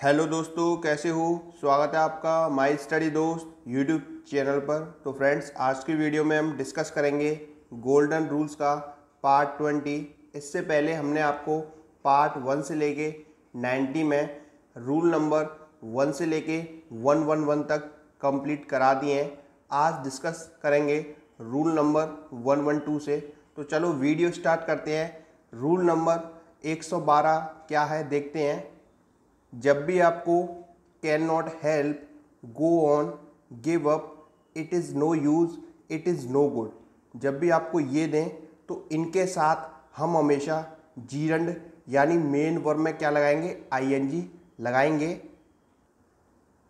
Hello दोस्तों, कैसे हो। स्वागत है आपका माई स्टडी दोस्त यूट्यूब चैनल पर। तो फ्रेंड्स, आज की वीडियो में हम डिस्कस करेंगे गोल्डन रूल्स का पार्ट 20। इससे पहले हमने आपको पार्ट 1 से लेके 90 में रूल नंबर 1 से लेके 111 तक कंप्लीट करा दिए हैं। आज डिस्कस करेंगे रूल नंबर 112 से। तो चलो वीडियो स्टार्ट करते हैं। रूल नंबर 112 क्या है देखते हैं। जब भी आपको can not help, go on, give up, it is no use, it is no good, जब भी आपको ये दें तो इनके साथ हम हमेशा जीरंड यानी मेन वर्ब में क्या लगाएंगे, आईएनजी लगाएंगे।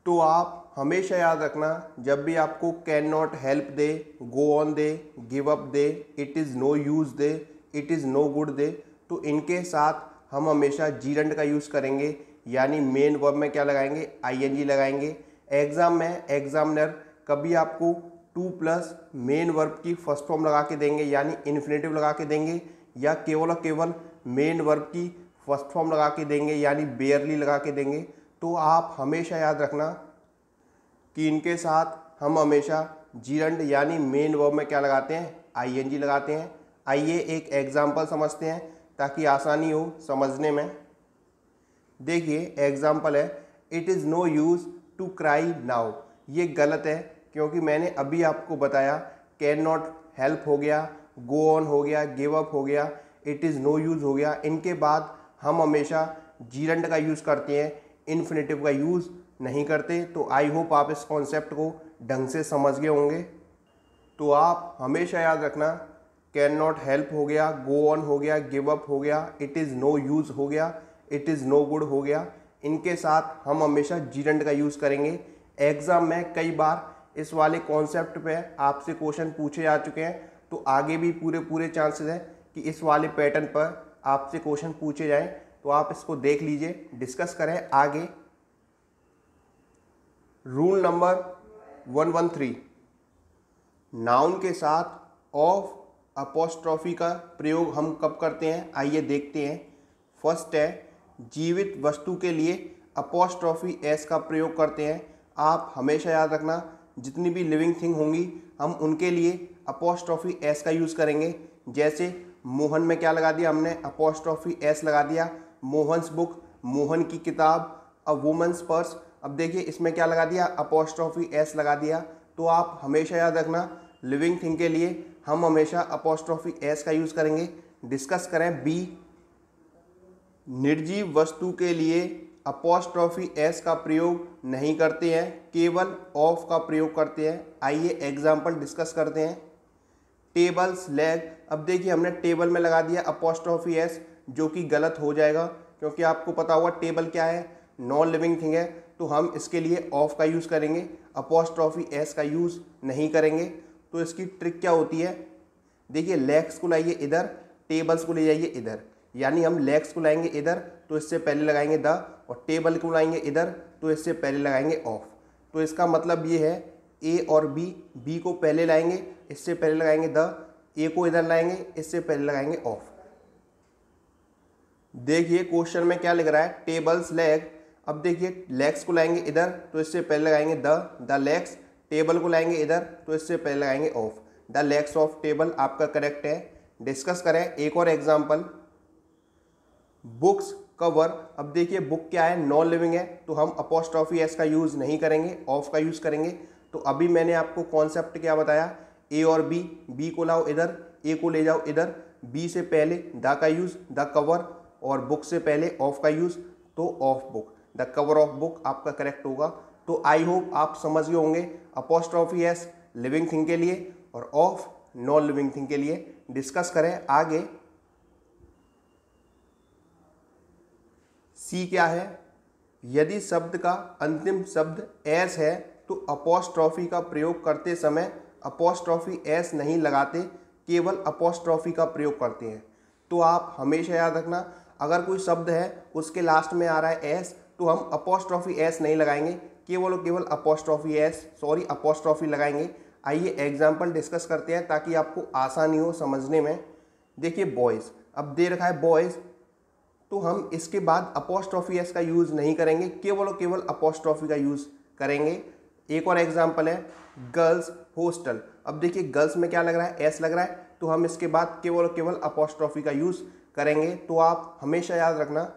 तो आप हमेशा याद रखना, जब भी आपको कैन नॉट हेल्प दे, गो ऑन दे, गिव अप दे, इट इज़ नो यूज़ दे, इट इज़ नो गुड दे, तो इनके साथ हम हमेशा जीरंड का यूज़ करेंगे, यानी मेन वर्ब में क्या लगाएंगे, आईएनजी लगाएंगे। एग्जाम में एग्जामिनर कभी आपको टू प्लस मेन वर्ब की फर्स्ट फॉर्म लगा के देंगे, यानी इन्फिनेटिव लगा के देंगे, या केवल और केवल मेन वर्ब की फर्स्ट फॉर्म लगा के देंगे, यानी बेयरली लगा के देंगे। तो आप हमेशा याद रखना कि इनके साथ हम हमेशा जीरंड यानी मेन वर्ब में क्या लगाते हैं, आईएनजी लगाते हैं। आइए एक एग्जाम्पल समझते हैं ताकि आसानी हो समझने में। देखिए एग्जाम्पल है, it is no use to cry now. ये गलत है क्योंकि मैंने अभी आपको बताया कैन नॉट हेल्प हो गया, गो ऑन हो गया, गिव अप हो गया, इट इज़ नो यूज़ हो गया। इनके बाद हम हमेशा जीरंड का यूज़ करते हैं, इन्फिनेटिव का यूज़ नहीं करते। तो आई होप आप इस कॉन्सेप्ट को ढंग से समझ गए होंगे। तो आप हमेशा याद रखना, कैन नॉट हेल्प हो गया, गो ऑन हो गया, गिव अप हो गया, इट इज़ नो यूज़ हो गया, इट इज़ नो गुड हो गया, इनके साथ हम हमेशा जीरंड का यूज़ करेंगे। एग्ज़ाम में कई बार इस वाले कॉन्सेप्ट पे आपसे क्वेश्चन पूछे जा चुके हैं, तो आगे भी पूरे चांसेस हैं कि इस वाले पैटर्न पर आपसे क्वेश्चन पूछे जाएं। तो आप इसको देख लीजिए, डिस्कस करें आगे। रूल नंबर 113, नाउन के साथ ऑफ अपोस्ट्रॉफी का प्रयोग हम कब करते हैं, आइए देखते हैं। फर्स्ट है, जीवित वस्तु के लिए अपोस्ट्रॉफी एस का प्रयोग करते हैं। आप हमेशा याद रखना, जितनी भी लिविंग थिंग होंगी हम उनके लिए अपोस्ट्रॉफी एस का यूज़ करेंगे। जैसे मोहन में क्या लगा दिया हमने, अपोस्ट्रॉफी एस लगा दिया। मोहन्स बुक, मोहन की किताब। अ वुमेन्स पर्स, अब देखिए इसमें क्या लगा दिया, अपोस्ट्रॉफी एस लगा दिया। तो आप हमेशा याद रखना, लिविंग थिंग के लिए हम हमेशा अपोस्ट्रॉफी एस का यूज़ करेंगे। डिस्कस करें बी, निर्जीव वस्तु के लिए अपोस्ट्रॉफी एस का प्रयोग नहीं करते हैं, केवल ऑफ का प्रयोग करते हैं। आइए एग्जाम्पल डिस्कस करते हैं। टेबल्स लेग, अब देखिए हमने टेबल में लगा दिया अपोस्ट्रॉफी एस, जो कि गलत हो जाएगा क्योंकि आपको पता होगा टेबल क्या है, नॉन लिविंग थिंग है। तो हम इसके लिए ऑफ का यूज़ करेंगे, अपोस्ट्रॉफी एस का यूज़ नहीं करेंगे। तो इसकी ट्रिक क्या होती है, देखिए लेग्स को लाइए इधर, टेबल्स को ले जाइए इधर, यानी हम लेग्स को लाएंगे इधर तो इससे पहले लगाएंगे द, और टेबल को लाएंगे इधर तो इससे पहले लगाएंगे ऑफ। तो इसका मतलब ये है, ए और बी, बी को पहले लाएंगे इससे पहले लगाएंगे द, ए को इधर लाएंगे इससे पहले लगाएंगे ऑफ। देखिए क्वेश्चन में क्या लिख रहा है, टेबल्स लेग। अब देखिए लेग्स को लाएंगे इधर तो इससे पहले लगाएंगे द लेग्स, टेबल को लाएंगे इधर तो इससे पहले लगाएंगे of. The legs of table आपका करेक्ट है। डिस्कस करें एक और एग्जाम्पल, बुक्स कवर। अब देखिए बुक क्या है, नॉन लिविंग है, तो हम अपोस्ट्रॉफी एस का यूज़ नहीं करेंगे, ऑफ का यूज़ करेंगे। तो अभी मैंने आपको कॉन्सेप्ट क्या बताया, ए और बी, बी को लाओ इधर, ए को ले जाओ इधर, बी से पहले द का यूज़, द कवर, और बुक से पहले ऑफ का यूज़, तो of book, the cover of book आपका करेक्ट होगा। तो आई होप आप समझ गए होंगे, अपोस्ट्रॉफी एस लिविंग थिंग के लिए और ऑफ नॉन लिविंग थिंग के लिए। डिस्कस करें आगे। सी क्या है, यदि शब्द का अंतिम शब्द एस है तो अपोस्ट्रॉफी का प्रयोग करते समय अपोस्ट्रॉफी एस नहीं लगाते, केवल अपोस्ट्रॉफी का प्रयोग करते हैं। तो आप हमेशा याद रखना, अगर कोई शब्द है उसके लास्ट में आ रहा है एस तो हम अपोस्ट्रॉफी एस नहीं लगाएंगे, केवल और केवल अपोस्ट्रॉफी लगाएंगे। आइए एग्जाम्पल डिस्कस करते हैं ताकि आपको आसानी हो समझने में। देखिए बॉयज़, अब दे रखा है बॉयज़, तो हम इसके बाद अपॉस्ट्रोफी एस का यूज़ नहीं करेंगे, केवल और केवल अपॉस्ट्रोफी का यूज़ करेंगे। एक और एग्जाम्पल है गर्ल्स हॉस्टल। अब देखिए गर्ल्स में क्या लग रहा है, एस लग रहा है, तो हम इसके बाद केवल और केवल अपॉस्ट्रोफी का यूज़ करेंगे। तो आप हमेशा याद रखना,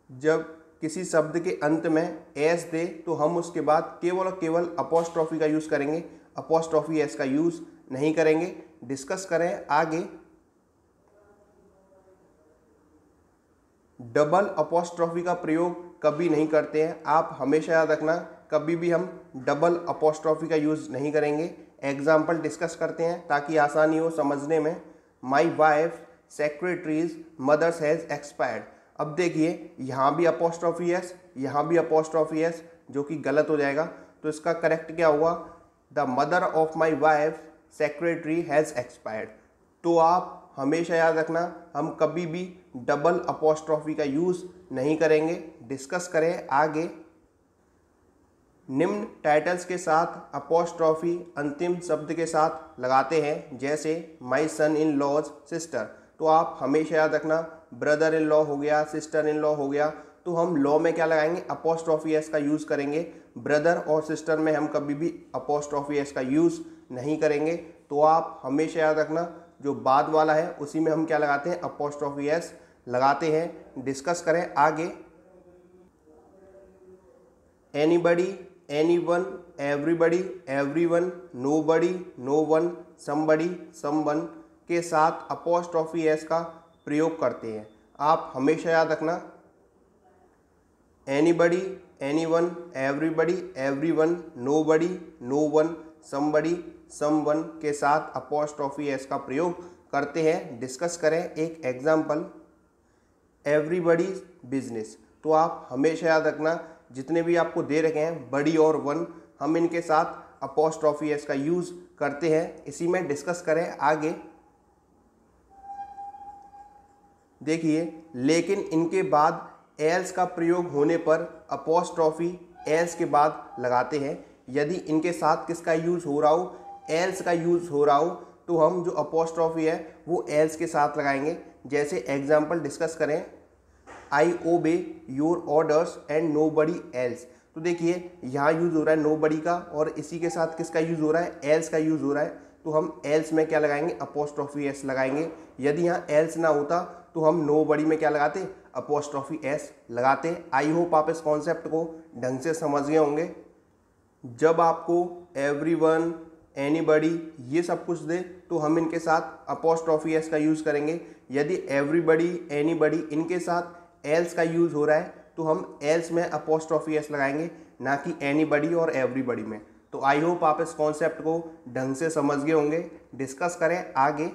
जब किसी शब्द के अंत में एस दे तो हम उसके बाद केवल और केवल अपॉस्ट्रोफी का यूज़ करेंगे, अपॉस्ट्रोफी एस का यूज़ नहीं करेंगे। डिस्कस करें आगे। डबल अपॉस्ट्रोफी का प्रयोग कभी नहीं करते हैं। आप हमेशा याद रखना, कभी भी हम डबल अपॉस्ट्रोफी का यूज़ नहीं करेंगे। एग्जाम्पल डिस्कस करते हैं ताकि आसानी हो समझने में। My wife secretary's mother's has expired. अब देखिए यहाँ भी अपॉस्ट्रोफी एस, यहाँ भी अपॉस्ट्रोफी एस, जो कि गलत हो जाएगा। तो इसका करेक्ट क्या हुआ, the mother of my wife secretary has expired. तो आप हमेशा याद रखना, हम कभी भी डबल अपॉस्ट्रोफी का यूज़ नहीं करेंगे। डिस्कस करें आगे। निम्न टाइटल्स के साथ अपॉस्ट्रोफी अंतिम शब्द के साथ लगाते हैं, जैसे माई सन इन लॉज सिस्टर। तो आप हमेशा याद रखना, ब्रदर इन लॉ हो गया, सिस्टर इन लॉ हो गया, तो हम लॉ में क्या लगाएंगे, अपॉस्ट्रोफी एस का यूज़ करेंगे। ब्रदर और सिस्टर में हम कभी भी अपॉस्ट्रोफी एस का यूज़ नहीं करेंगे। तो आप हमेशा याद रखना, जो बाद वाला है उसी में हम क्या लगाते हैं, अपॉस्ट्रोफी एस लगाते हैं। डिस्कस करें आगे। Anybody, anyone, everybody, everyone, nobody, known, somebody, someone के साथ अपॉस्ट्रोफी एस का प्रयोग करते हैं। आप हमेशा याद रखना, anybody, anyone, everybody, everyone, nobody, known, somebody, someone के साथ अपॉस्ट्रोफी एस का प्रयोग करते हैं। डिस्कस करें एक एग्जाम्पल, एवरीबडीज बिजनेस। तो आप हमेशा याद रखना, जितने भी आपको दे रखे हैं बड़ी और वन, हम इनके साथ अपॉस्ट्रोफी एस का यूज़ करते हैं। इसी में डिस्कस करें आगे। देखिए, लेकिन इनके बाद एल्स का प्रयोग होने पर अपॉस्ट्रोफी एल्स के बाद लगाते हैं। यदि इनके साथ किसका यूज़ हो रहा हो, एल्स का यूज़ हो रहा हो, तो हम जो अपॉस्ट्रोफी है वो एल्स के साथ लगाएंगे। जैसे एग्जाम्पल डिस्कस करें, I obey your orders and nobody else. तो देखिए यहाँ यूज़ हो रहा है नो बडी का, और इसी के साथ किसका यूज़ हो रहा है, एल्स का यूज़ हो रहा है। तो हम एल्स में क्या लगाएंगे, अपॉस्ट्रोफी एस लगाएंगे। यदि यहाँ एल्स ना होता तो हम नो बडी में क्या लगाते, अपॉस्ट्रोफी एस लगाते। आई होप आप इस कॉन्सेप्ट को ढंग से समझ गए होंगे। जब आपको एवरीवन, एनीबडी ये सब कुछ दे तो हम इनके साथ अपॉस्ट्रोफी एस का यूज़ करेंगे। यदि एवरीबडी, एनीबडी इनके साथ एल्स का यूज़ हो रहा है तो हम एल्स में अपॉस्ट्रोफी एस लगाएंगे, ना कि एनीबडी और एवरीबडी में। तो आई होप आप इस कॉन्सेप्ट को ढंग से समझ गए होंगे। डिस्कस करें आगे।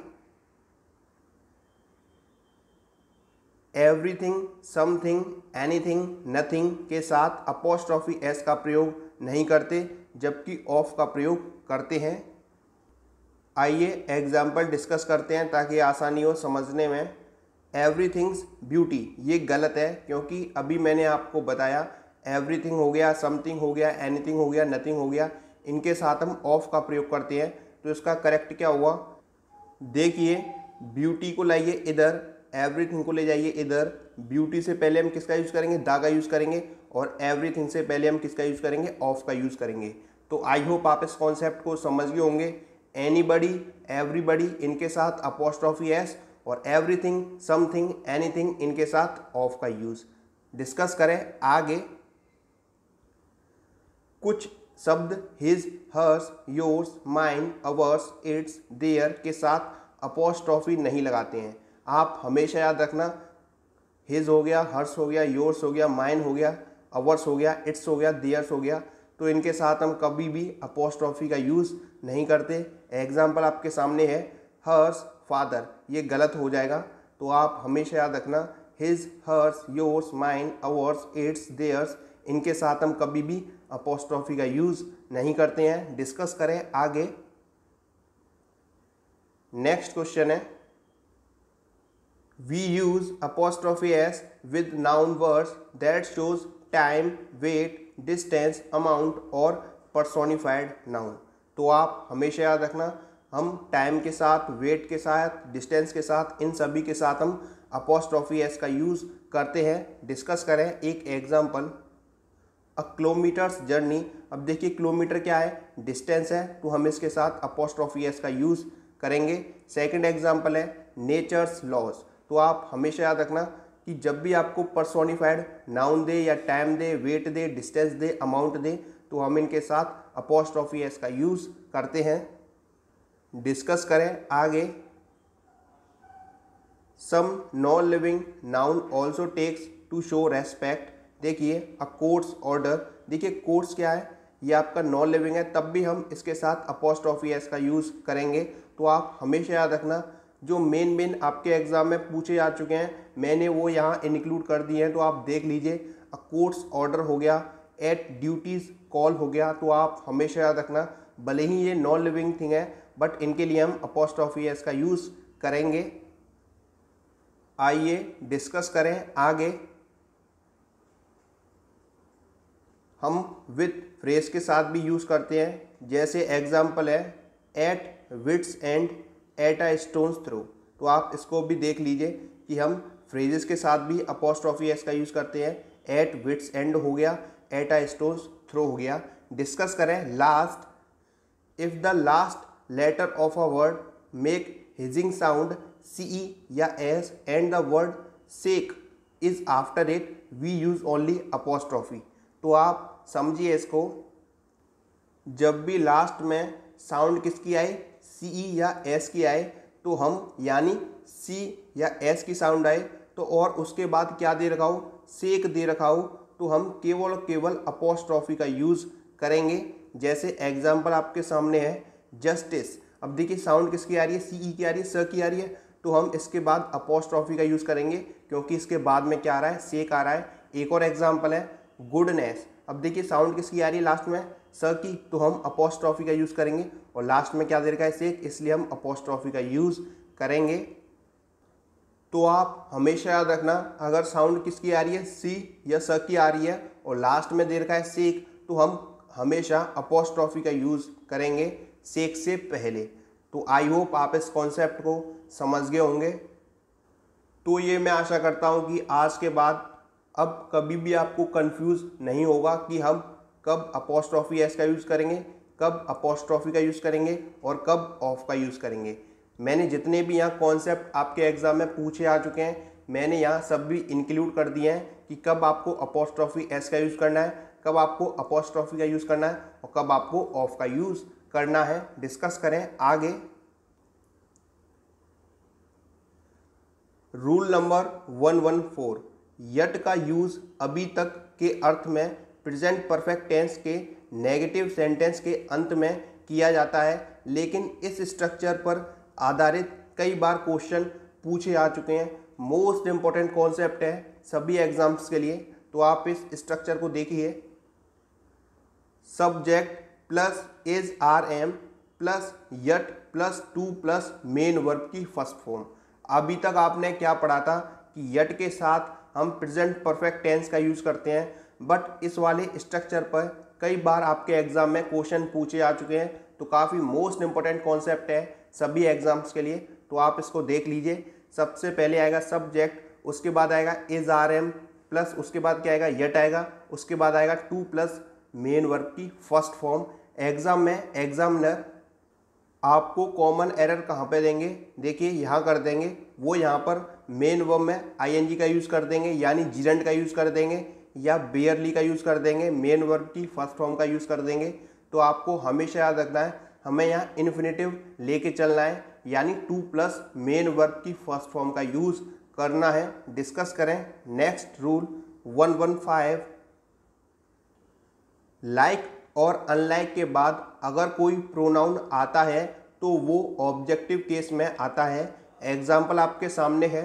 एवरीथिंग, समथिंग, एनीथिंग, नथिंग के साथ अपॉस्ट्रोफी एस का प्रयोग नहीं करते, जबकि ऑफ का प्रयोग करते हैं। आइए एग्जाम्पल डिस्कस करते हैं ताकि आसानी हो समझने में। एवरीथिंग्स ब्यूटी, ये गलत है, क्योंकि अभी मैंने आपको बताया एवरीथिंग हो गया, समथिंग हो गया, एनीथिंग हो गया, नथिंग हो गया, इनके साथ हम ऑफ का प्रयोग करते हैं। तो इसका करेक्ट क्या हुआ, देखिए ब्यूटी को लाइए इधर, एवरीथिंग को ले जाइए इधर। ब्यूटी से पहले हम किसका यूज़ करेंगे, दा का यूज़ करेंगे, और एवरीथिंग से पहले हम किसका यूज़ करेंगे, ऑफ का यूज़ करेंगे। तो आई होप आप इस कॉन्सेप्ट को समझ गए होंगे। एनीबडी, एवरीबडी इनके साथ अपॉस्ट्रोफी एस, और एवरीथिंग, समथिंग, एनीथिंग इनके साथ ऑफ का यूज़। डिस्कस करें आगे। कुछ शब्द his, hers, yours, mine, ours, its, their के साथ अपॉस्ट्रोफी नहीं लगाते हैं। आप हमेशा याद रखना, हिज हो गया, हर्स हो गया, योर्स हो गया, माइन हो गया, अवर्स हो गया, इट्स हो गया, देयर्स हो गया, तो इनके साथ हम कभी भी अपॉस्ट्रोफी का यूज़ नहीं करते। एग्जाम्पल आपके सामने है, हर्स फादर, ये गलत हो जाएगा। तो आप हमेशा याद रखना, his, hers, yours, mine, ours, its, theirs इनके साथ हम कभी भी अपॉस्ट्रोफी का यूज़ नहीं करते हैं। डिस्कस करें आगे। नेक्स्ट क्वेश्चन है, we use apostrophe s with noun words that shows time, weight, distance, amount और personified noun। तो आप हमेशा याद रखना, हम टाइम के साथ, वेट के साथ, डिस्टेंस के साथ, इन सभी के साथ हम अपॉस्ट्रॉफी एस का यूज़ करते हैं। डिस्कस करें एक एग्जाम्पल, अ किलोमीटर्स जर्नी। अब देखिए किलोमीटर क्या है, डिस्टेंस है, तो हम इसके साथ अपॉस्ट्रॉफी एस का यूज़ करेंगे। सेकंड एग्जाम्पल है नेचर्स लॉज। तो आप हमेशा याद रखना कि जब भी आपको पर्सोनिफाइड नाउन दे या टाइम दे, वेट दे, डिस्टेंस दे, अमाउंट दे, तो हम इनके साथ अपॉस्ट्रॉफी एस का यूज़ करते हैं। डिस्कस करें आगे, some non living noun also takes to show respect. देखिए अ कोर्ट्स ऑर्डर, देखिए कोर्ट्स क्या है, ये आपका नॉन लिविंग है, तब भी हम इसके साथ अपॉस्ट्रॉफी एस का यूज़ करेंगे। तो आप हमेशा याद रखना जो मेन आपके एग्जाम में पूछे जा चुके हैं मैंने वो यहाँ इंक्लूड कर दिए हैं, तो आप देख लीजिए। अ कोर्ट्स ऑर्डर हो गया, एट ड्यूटीज कॉल हो गया। तो आप हमेशा याद रखना भले ही ये नॉन लिविंग थिंग है बट इनके लिए हम अपॉस्ट्रॉफी एस का यूज़ करेंगे। आइए डिस्कस करें आगे, हम विथ फ्रेज के साथ भी यूज़ करते हैं। जैसे एग्जाम्पल है at wits and at a stone's throw. तो आप इसको भी देख लीजिए कि हम फ्रेजेस के साथ भी अपॉस्ट्रॉफी एस का यूज़ करते हैं। एट विट्स एंड हो गया, एट अ स्टोन्स थ्रो हो गया। डिस्कस करें last, if the last letter of a word make hissing sound C या S and the word sake is after it we use only apostrophe. तो आप समझिए इसको, जब भी लास्ट में साउंड किसकी आए, सी या एस की आए, तो हम यानी सी या एस की साउंड आए तो और उसके बाद क्या दे रखा हो, सेक दे रखा हो, तो हम केवल अपॉस्ट्रॉफी का यूज़ करेंगे। जैसे एग्जाम्पल आपके सामने है जस्टिस। अब देखिए साउंड किसकी आ रही है, सी की आ रही है, स की आ रही है, तो हम इसके बाद अपॉस्ट्रॉफी का यूज़ करेंगे क्योंकि इसके बाद में क्या आ रहा है, सेक आ रहा है। एक और एग्जाम्पल है गुडनेस। अब देखिए साउंड किसकी आ रही है लास्ट में, स की, तो हम अपॉस्ट्रॉफी का यूज़ करेंगे और लास्ट में क्या दे रखा है, सेक, इसलिए हम अपॉस्ट्रॉफी का यूज़ करेंगे। तो आप हमेशा याद रखना अगर साउंड किसकी आ रही है, सी या स की आ रही है और लास्ट में दे रखा है सेक, तो हम हमेशा अपॉस्ट्रॉफी का यूज़ करेंगे सेक से पहले। तो आई होप आप इस कॉन्सेप्ट को समझ गए होंगे। तो ये मैं आशा करता हूँ कि आज के बाद अब कभी भी आपको कंफ्यूज नहीं होगा कि हम कब अपॉस्ट्रॉफी एस का यूज़ करेंगे, कब अपॉस्ट्रॉफी का यूज़ करेंगे और कब ऑफ का यूज़ करेंगे। मैंने जितने भी यहाँ कॉन्सेप्ट आपके एग्जाम में पूछे आ चुके हैं मैंने यहाँ सब भी इंक्लूड कर दिए हैं कि कब आपको अपॉस्ट्रॉफी एस का यूज़ करना है, कब आपको अपॉस्ट्रॉफी का यूज़ करना है और कब आपको ऑफ का यूज़ करना है। डिस्कस करें आगे, रूल नंबर 114, यट का यूज़ अभी तक के अर्थ में प्रेजेंट परफेक्ट टेंस के नेगेटिव सेंटेंस के अंत में किया जाता है, लेकिन इस स्ट्रक्चर पर आधारित कई बार क्वेश्चन पूछे आ चुके हैं। मोस्ट इंपॉर्टेंट कॉन्सेप्ट है सभी एग्जाम्स के लिए, तो आप इस स्ट्रक्चर को देखिए। Subject plus is are am plus yet plus to plus main verb की फर्स्ट फॉर्म। अभी तक आपने क्या पढ़ा था कि यट के साथ हम प्रेजेंट परफेक्ट टेंस का यूज़ करते हैं, बट इस वाले स्ट्रक्चर पर कई बार आपके एग्जाम में क्वेश्चन पूछे आ चुके हैं, तो काफ़ी मोस्ट इंपॉर्टेंट कॉन्सेप्ट है सभी एग्जाम्स के लिए। तो आप इसको देख लीजिए। सबसे पहले आएगा सब्जेक्ट, उसके बाद आएगा इज आर एम प्लस उसके बाद क्या आएगा, यट आएगा, उसके बाद आएगा टू प्लस मेन वर्ब की फर्स्ट फॉर्म। एग्जाम में एग्जामिनर आपको कॉमन एरर कहाँ पे देंगे, देखिए यहाँ कर देंगे, वो यहाँ पर मेन वर्ब में आईएनजी का यूज़ कर देंगे यानी जिरंट का यूज़ कर देंगे या बेयरली का यूज़ कर देंगे, मेन वर्ब की फर्स्ट फॉर्म का यूज़ कर देंगे। तो आपको हमेशा याद रखना है हमें यहाँ इन्फिनेटिव लेके चलना है यानी टू प्लस मेन वर्ब की फर्स्ट फॉर्म का यूज़ करना है। डिस्कस करें नेक्स्ट रूल 115, लाइक और अनलाइक के बाद अगर कोई प्रोनाउन आता है तो वो ऑब्जेक्टिव केस में आता है। एग्जाम्पल आपके सामने है,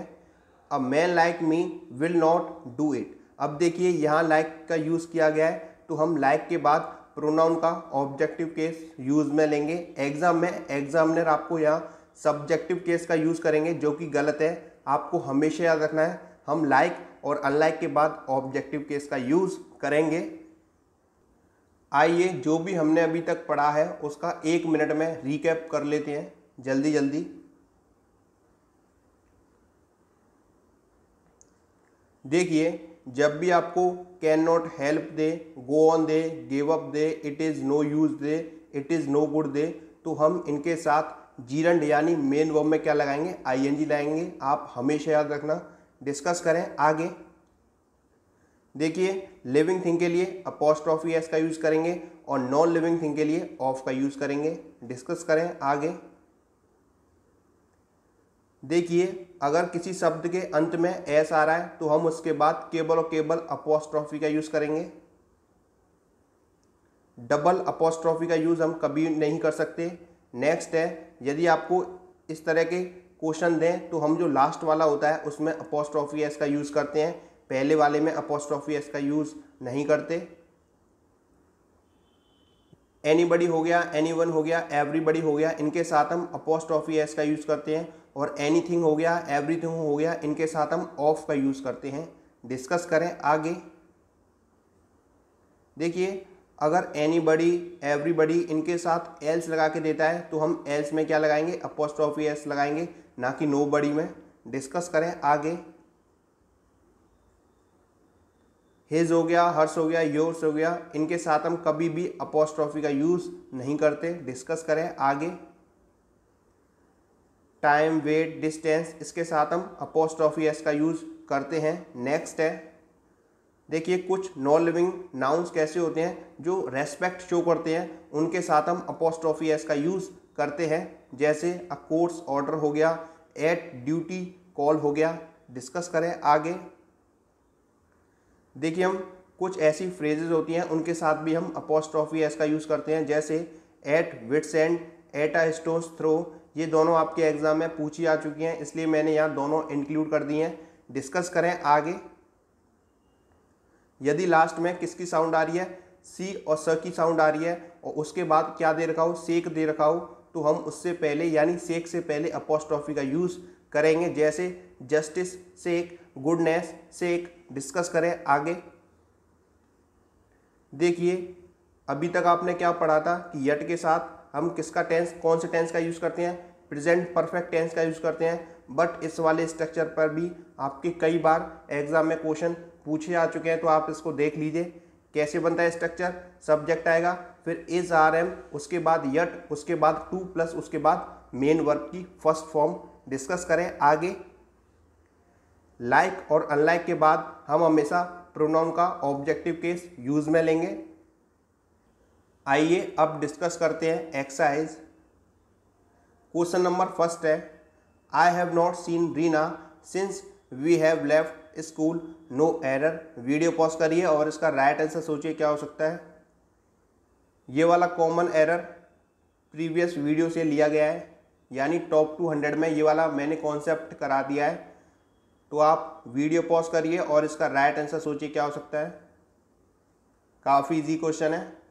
a man like me will not do it. अब देखिए यहाँ लाइक का यूज़ किया गया है, तो हम लाइक के बाद प्रोनाउन का ऑब्जेक्टिव केस यूज़ में लेंगे। एग्जाम में एग्जामिनर आपको यहाँ सब्जेक्टिव केस का यूज़ करेंगे जो कि गलत है। आपको हमेशा याद रखना है हम लाइक और अनलाइक के बाद ऑब्जेक्टिव केस का यूज़ करेंगे। आइए जो भी हमने अभी तक पढ़ा है उसका 1 मिनट में रिकैप कर लेते हैं जल्दी जल्दी। देखिए, जब भी आपको कैन नॉट हेल्प दे, गो ऑन दे, गिव अप दे, इट इज़ नो यूज दे, इट इज़ नो गुड दे, तो हम इनके साथ जीरंड यानी मेन वर्ब में क्या लगाएंगे, आईएनजी लगाएंगे। आप हमेशा याद रखना। डिस्कस करें आगे। देखिए, लिविंग थिंग के लिए अपोस्ट्रोफी एस का यूज करेंगे और नॉन लिविंग थिंग के लिए ऑफ का यूज करेंगे। डिस्कस करें आगे। देखिए, अगर किसी शब्द के अंत में एस आ रहा है तो हम उसके बाद केवल और केवल अपोस्ट्रोफी का यूज करेंगे। डबल अपोस्ट्रोफी का यूज हम कभी नहीं कर सकते। नेक्स्ट है, यदि आपको इस तरह के क्वेश्चन दें तो हम जो लास्ट वाला होता है उसमें अपोस्ट्रोफी एस का यूज करते हैं, पहले वाले में अपोस्ट्रोफी एस का यूज नहीं करते। एनीबडी हो गया, एनीवन हो गया, एवरीबडी हो गया, इनके साथ हम अपोस्ट्रोफी एस का यूज करते हैं। और एनीथिंग हो गया, एवरीथिंग हो गया, इनके साथ हम ऑफ का यूज करते हैं। डिस्कस करें आगे। देखिए, अगर एनीबडी, एवरीबडी इनके साथ एल्स लगा के देता है तो हम एल्स में क्या लगाएंगे, अपोस्ट्रोफी एस लगाएंगे, ना कि नोबडी में। डिस्कस करें आगे। हिज हो गया, हर्ष हो गया, योर्स हो गया, इनके साथ हम कभी भी अपोस्ट्रोफी का यूज नहीं करते। डिस्कस करें आगे। टाइम, वेट, डिस्टेंस, इसके साथ हम अपोस्ट्रोफी एस का यूज करते हैं। नेक्स्ट है, देखिए कुछ नॉन लिविंग नाउन्स कैसे होते हैं जो रेस्पेक्ट शो करते हैं, उनके साथ हम अपोस्ट्रोफी एस का यूज करते हैं। जैसे अ कोर्ट्स ऑर्डर हो गया, एट ड्यूटी कॉल हो गया। डिस्कस करें आगे। देखिए, हम कुछ ऐसी फ्रेजेस होती हैं उनके साथ भी हम अपोस्ट्रोफी एस का यूज करते हैं। जैसे at wits and, at a stone's throw, ये दोनों आपके एग्जाम में पूछी आ चुकी हैं, इसलिए मैंने यहाँ दोनों इंक्लूड कर दी हैं। डिस्कस करें आगे। यदि लास्ट में किसकी साउंड आ रही है, सी और स की साउंड आ रही है और उसके बाद क्या दे रखा हो, सेक दे रखा हो, तो हम उससे पहले यानी सेक से पहले अपोस्ट्रोफी का यूज करेंगे। जैसे जस्टिस सेक, गुडनेस सेक। डिस्कस करें आगे। देखिए, अभी तक आपने क्या पढ़ा था कि यट के साथ हम किसका टेंस, कौन से टेंस का यूज करते हैं, प्रेजेंट परफेक्ट टेंस का यूज करते हैं। बट इस वाले स्ट्रक्चर पर भी आपके कई बार एग्जाम में क्वेश्चन पूछे आ चुके हैं, तो आप इसको देख लीजिए कैसे बनता है स्ट्रक्चर। सब्जेक्ट आएगा, फिर इज आर एम, उसके बाद यट, उसके बाद टू प्लस उसके बाद मेन वर्ब की फर्स्ट फॉर्म। डिस्कस करें आगे। लाइक और अनलाइक के बाद हम हमेशा प्रोनाउन का ऑब्जेक्टिव केस यूज में लेंगे। आइए अब डिस्कस करते हैं एक्सरसाइज। क्वेश्चन नंबर फर्स्ट है, I have not seen Reena since we have left school, no error. Video pause करिए और इसका राइट आंसर सोचिए क्या हो सकता है। ये वाला कॉमन एरर प्रीवियस वीडियो से लिया गया है, यानी टॉप 200 में ये वाला मैंने कॉन्सेप्ट करा दिया है। तो आप वीडियो पॉज करिए और इसका राइट आंसर सोचिए क्या हो सकता है। काफ़ी इजी क्वेश्चन है।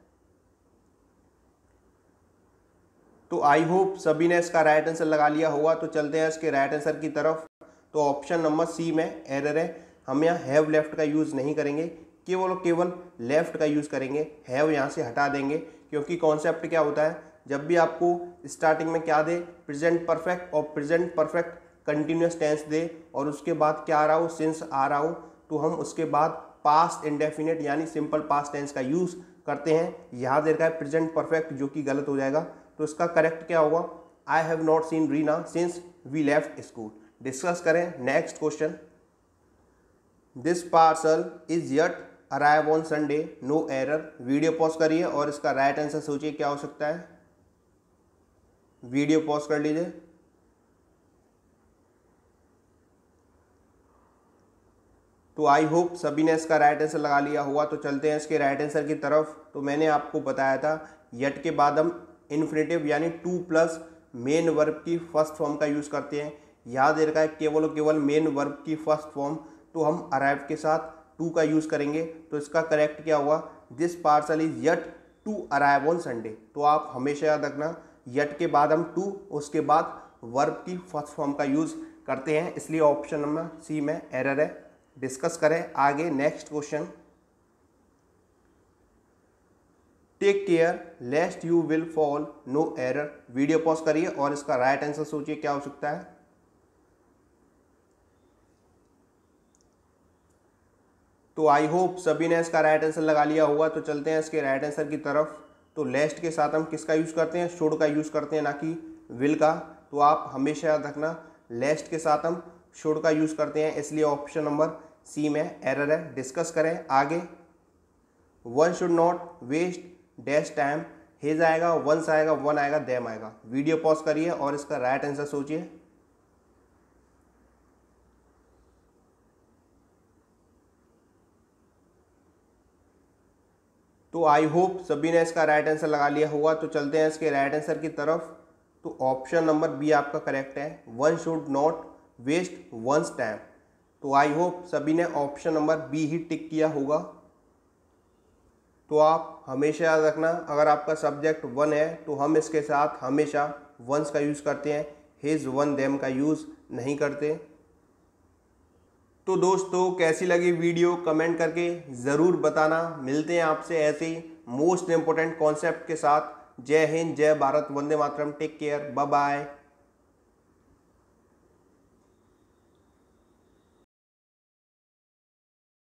तो आई होप सभी ने इसका राइट आंसर लगा लिया होगा। तो चलते हैं इसके राइट आंसर की तरफ। तो ऑप्शन नंबर सी में एरर है। हम यहाँ हैव लेफ्ट का यूज़ नहीं करेंगे, केवल लेफ्ट का यूज़ करेंगे। हैव यहाँ से हटा देंगे, क्योंकि कॉन्सेप्ट क्या होता है, जब भी आपको स्टार्टिंग में क्या दे, प्रेजेंट परफेक्ट और प्रेजेंट परफेक्ट कंटिन्यूस टेंस दे और उसके बाद क्या आ रहा हो, सिंस आ रहा हो, तो हम उसके बाद पास्ट इंडेफिनिट यानी सिंपल पास्ट टेंस का यूज़ करते हैं। यहाँ दे रखा है प्रेजेंट परफेक्ट, जो कि गलत हो जाएगा। तो इसका करेक्ट क्या होगा, I have not seen Reena since we left school. Discuss करें next question. This parcel is yet arrive on Sunday, no error. Video pause करिए और इसका राइट आंसर सोचिए क्या हो सकता है। वीडियो पॉज कर लीजिए। तो आई होप सभी ने इसका राइट आंसर लगा लिया होगा। तो चलते हैं इसके राइट आंसर की तरफ। तो मैंने आपको बताया था येट के बाद हम इन्फिनेटिव यानी टू प्लस मेन वर्ब की फर्स्ट फॉर्म का यूज़ करते हैं। याद रखा है केवल मेन वर्ब की फर्स्ट फॉर्म, तो हम अराइव के साथ टू का यूज़ करेंगे। तो इसका करेक्ट क्या हुआ, this parcel is yet to arrive on Sunday. तो आप हमेशा याद रखना येट के बाद हम टू, उसके बाद वर्ब की फर्स्ट फॉर्म का यूज़ करते हैं, इसलिए ऑप्शन नंबर सी में एरर है। डिस्कस करें आगे next question. Take care lest you will fall, no error. Video pause करिए और इसका राइट आंसर सोचिए क्या हो सकता है। तो आई होप सभी ने इसका राइट आंसर लगा लिया होगा। तो चलते हैं इसके राइट आंसर की तरफ। तो लेस्ट के साथ हम किसका यूज़ करते हैं, शुड का यूज़ करते हैं, ना कि विल का। तो आप हमेशा याद रखना लेस्ट के साथ हम शुड का यूज़ करते हैं, इसलिए ऑप्शन नंबर सी में एरर है। डिस्कस करें आगे। One should not waste dash time, has आएगा, वंस आएगा, वन आएगा, देम आएगा। वीडियो पॉज करिए और इसका राइट आंसर सोचिए। तो आई होप सभी ने इसका राइट आंसर लगा लिया होगा। तो चलते हैं इसके राइट आंसर की तरफ। तो ऑप्शन नंबर बी आपका करेक्ट है, one should not waste once time. तो आई होप सभी ने ऑप्शन नंबर बी ही टिक किया होगा। तो आप हमेशा याद रखना, अगर आपका सब्जेक्ट वन है तो हम इसके साथ हमेशा वंस का यूज़ करते हैं, हिज वन देम का यूज़ नहीं करते। तो दोस्तों कैसी लगी वीडियो कमेंट करके ज़रूर बताना। मिलते हैं आपसे ऐसे ही मोस्ट इम्पोर्टेंट कॉन्सेप्ट के साथ। जय हिंद, जय भारत, वंदे मातरम। Take care, bye bye.